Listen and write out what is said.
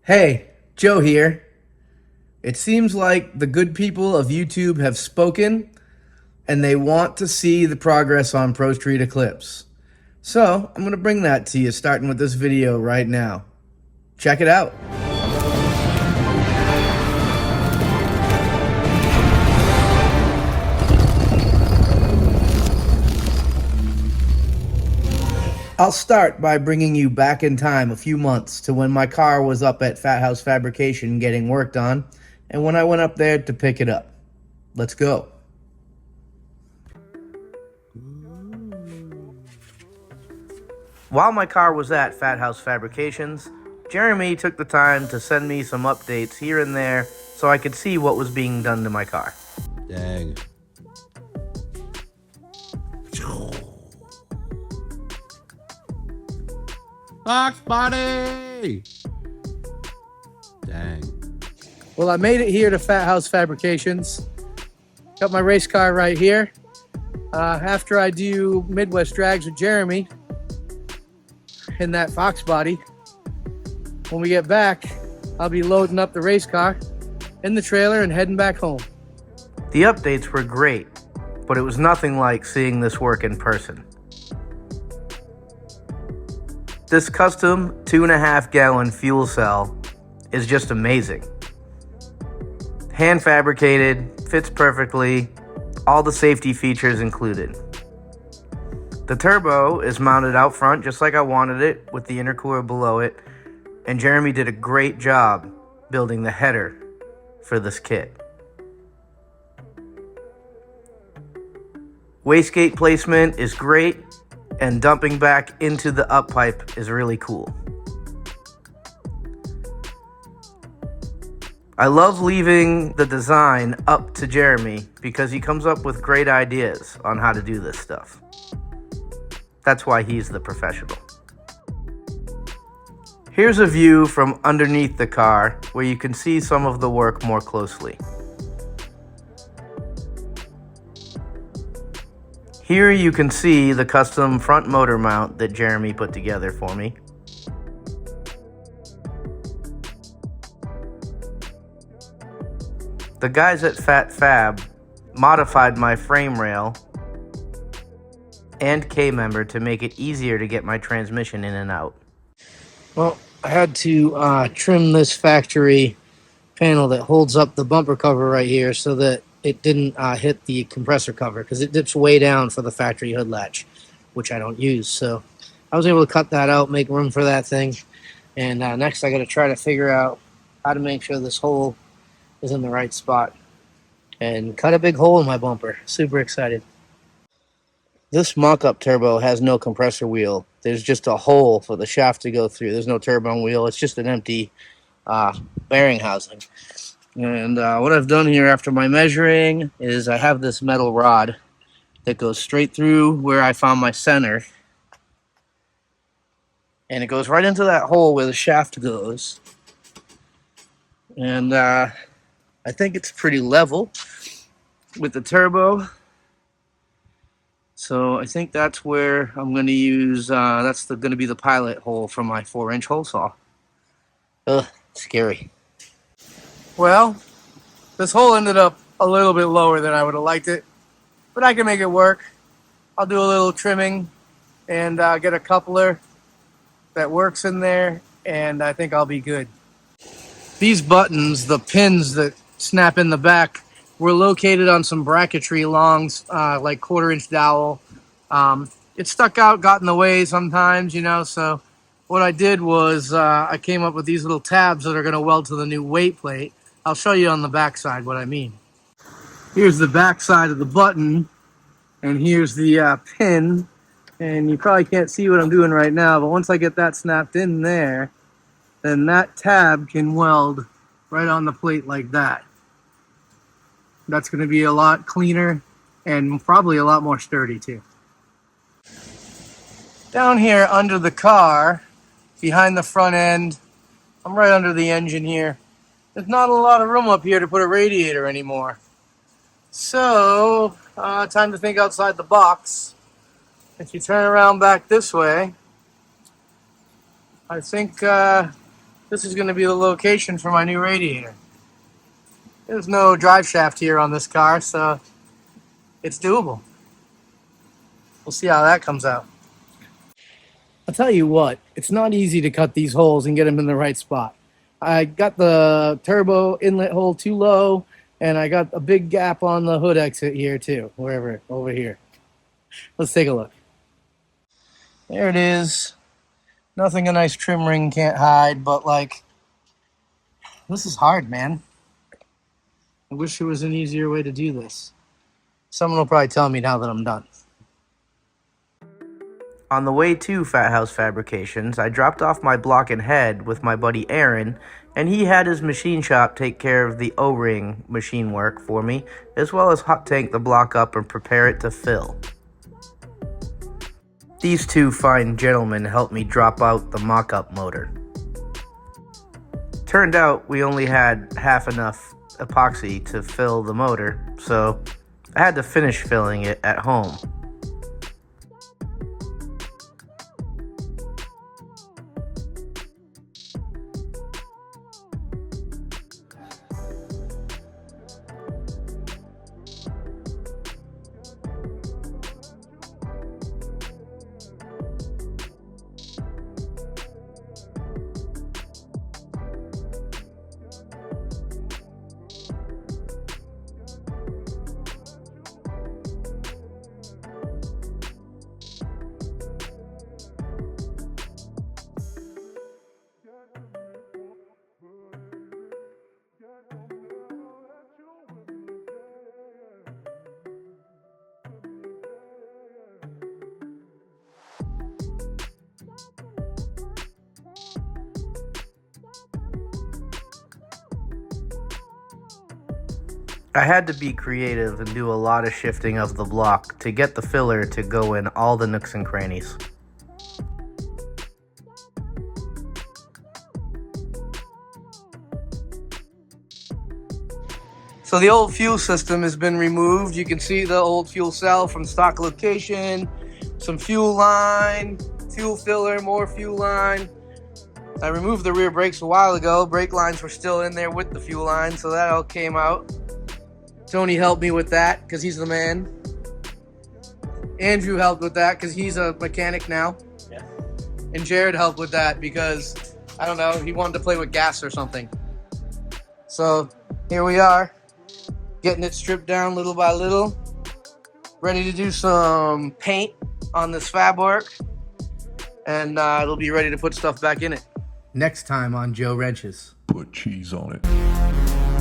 Hey, Joe here. It seems like the good people of YouTube have spoken and they want to see the progress on Pro Street Eclipse. So, I'm going to bring that to you starting with this video right now. Check it out. I'll start by bringing you back in time a few months to when my car was up at Fathouse Fabrication getting worked on, and when I went up there to pick it up. Let's go. While my car was at Fathouse Fabrications, Jeremy took the time to send me some updates here and there so I could see what was being done to my car. Dang. Box body! Dang. Well, I made it here to Fathouse Fabrications. Got my race car right here. After I do Midwest drags with Jeremy in that Fox body, when we get back, I'll be loading up the race car in the trailer and heading back home. The updates were great, but it was nothing like seeing this work in person. This custom 2.5 gallon fuel cell is just amazing. Hand fabricated, fits perfectly, all the safety features included. The turbo is mounted out front just like I wanted it, with the intercooler below it, and Jeremy did a great job building the header for this kit. Wastegate placement is great, and dumping back into the up pipe is really cool. I love leaving the design up to Jeremy because he comes up with great ideas on how to do this stuff. That's why he's the professional. Here's a view from underneath the car where you can see some of the work more closely. Here you can see the custom front motor mount that Jeremy put together for me. The guys at Fat Fab modified my frame rail and K-member to make it easier to get my transmission in and out. Well, I had to trim this factory panel that holds up the bumper cover right here so that it didn't hit the compressor cover, because it dips way down for the factory hood latch, which I don't use. So I was able to cut that out, make room for that thing. And next I got to try to figure out how to make sure this hole is in the right spot and cut a big hole in my bumper. Super excited. This mock-up turbo has no compressor wheel. There's just a hole for the shaft to go through. There's no turbine wheel. It's just an empty bearing housing. And what I've done here after my measuring is I have this metal rod that goes straight through where I found my center. And it goes right into that hole where the shaft goes. And I think it's pretty level with the turbo. So I think that's where I'm going to use, that's going to be the pilot hole for my 4-inch hole saw. Ugh, scary. Well, this hole ended up a little bit lower than I would have liked it, but I can make it work. I'll do a little trimming and get a coupler that works in there, and I think I'll be good. These buttons, the pins that snap in the back, were located on some bracketry longs, like 1/4-inch dowel. It stuck out, got in the way sometimes, you know, so what I did was I came up with these little tabs that are going to weld to the new weight plate. I'll show you on the back side what I mean. Here's the back side of the button, and here's the pin, and you probably can't see what I'm doing right now, but once I get that snapped in there, then that tab can weld right on the plate like that. That's going to be a lot cleaner and probably a lot more sturdy too. Down here under the car, behind the front end, I'm right under the engine here. There's not a lot of room up here to put a radiator anymore. So, time to think outside the box. If you turn around back this way, I think this is going to be the location for my new radiator. There's no drive shaft here on this car, so it's doable. We'll see how that comes out. I'll tell you what, it's not easy to cut these holes and get them in the right spot. I got the turbo inlet hole too low, and I got a big gap on the hood exit here too, over here. Let's take a look. There it is. Nothing a nice trim ring can't hide, but like, this is hard, man. I wish there was an easier way to do this. Someone will probably tell me now that I'm done. On the way to Fathouse Fabrications, I dropped off my block and head with my buddy Aaron, and he had his machine shop take care of the O-ring machine work for me, as well as hot tank the block up and prepare it to fill. These two fine gentlemen helped me drop out the mock-up motor. Turned out we only had half enough epoxy to fill the motor, so I had to finish filling it at home. I had to be creative and do a lot of shifting of the block to get the filler to go in all the nooks and crannies. So the old fuel system has been removed. You can see the old fuel cell from stock location, some fuel line, fuel filler, more fuel line. I removed the rear brakes a while ago. Brake lines were still in there with the fuel line, so that all came out. Tony helped me with that because he's the man. Andrew helped with that because he's a mechanic now. Yeah. And Jared helped with that because, I don't know, he wanted to play with gas or something. So here we are, getting it stripped down little by little. Ready to do some paint on this fab work. And it'll be ready to put stuff back in it. Next time on Joe Wrenches. Put cheese on it.